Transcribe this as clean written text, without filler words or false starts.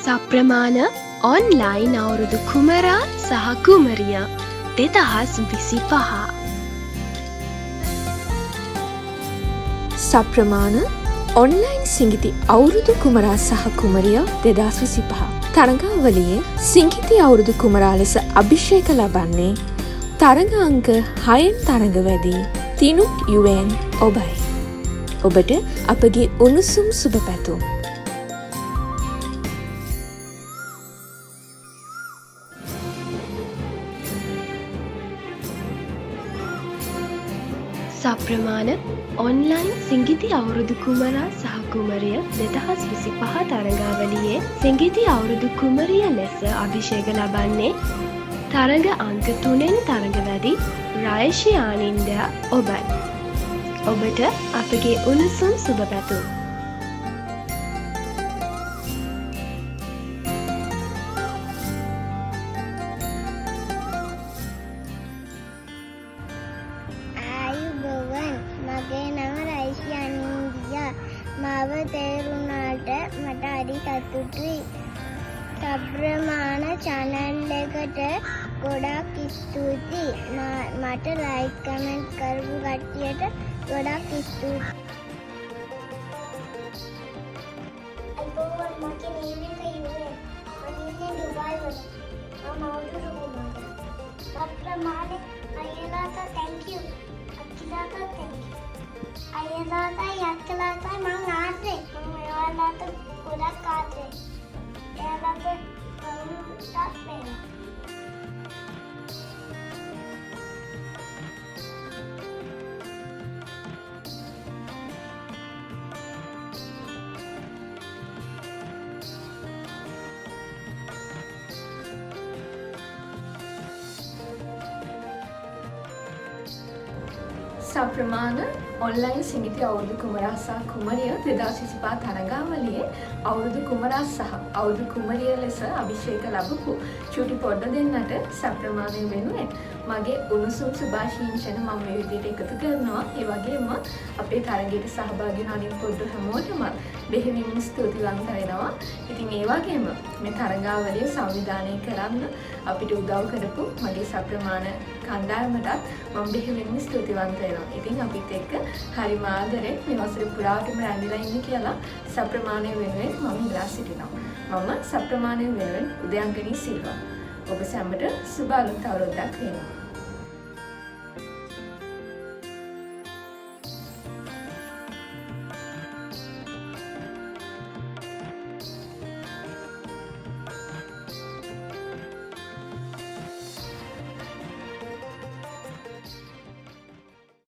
සප්‍රමාණ online අවුරුදු කුමරා සහ කුමරිය 2025. සප්‍රමාණ online සිංගිති අවුරුදු කුමරා සහ කුමරිය 2025 තරඟාවලියේ සිංගිති අවුරුදු කුමරා ලෙස අභිෂේක ලබන්නේ තරඟ අංක 6න් තරඟවැදී තිනුක් යුවෙන් ඔබයි. ඔබට අපගේ උණුසුම් සුබ පැතුම්. සප්‍රමාණ ඔන්ලයින් සිංගිති අවුරුදු කුමරා සහ කුමරිය 2025 තරඟාවලියේ සිංගිති අවුරුදු කුමරිය ලෙස අභිෂේක ලබන්නේ තරඟ අංක 3න් තරඟවැදී රායෂි ආනින්දා ඔබයි. ඔබට අපගේ උණුසුම් සුබ පැතුම්. මගේ නම රයිෂි අනින්දියා. මාව තේරුණාට මට හරි සතුටුයි. සප්‍රමාණ channel එකට ගොඩක් ස්තුතියි. මට like comment කරපු කට්ටියට ගොඩක් ස්තුතියි. අයිබෝවන් මගේ name එක යුවෙන්. මම ඉන්නේ දුබායි වල. මම අවුරුදු කුමාරයා. සප්‍රමාණ අයියලාට thank you. අක්කිලාට thank you. අයියලාටයි අක්කලාටයි මං ආදරේ. මම එයාලට ගොඩක් ආදරේ. එයාලට තාත් වෙනවා. සප්‍රමාණ ඔන්ලයින් සිංගිති අවුරුදු කුමරා සහ කුමරිය 2025 තරඟාවලියේ අවුරුදු කුමරා සහ අවුරුදු කුමරිය ලෙස අභිෂේක ලැබපු චුටි පොඩ දෙන්නට සප්‍රමාණය වෙනුවෙන් මගේ උණුසුම් සුභාශිංසන මම මේ විදිහට එකතු කරනවා. ඒ වගේම අපේ තරගයට සහභාගී වන අනිත් පොඩ්ඩු හැමෝටම බෙහෙවින්ම ස්තුතිවන්ත වෙනවා. ඉතින් ඒ වගේම මේ තරඟාවලිය සංවිධානය කරන්න අපිට උදව් කරපු මගේ සප්‍රමාණ කණ්ඩායමටත් මම බෙහෙවින්ම ස්තුතිවන්ත වෙනවා. ඉතින් අපිත් එක්ක හරිම ආදරෙන් මේ වසර පුරාවටම රැඳිලා ඉන්න කියලා සප්‍රමාණය වෙනුවෙන් මම ඉල්ලා සිටිනවා. මම සප්‍රමාණය වෙනුවෙන් උදයන්කනී සිල්වා. ඔබ සැමට සුබ අලුත් අවුරුද්දක් වේවා.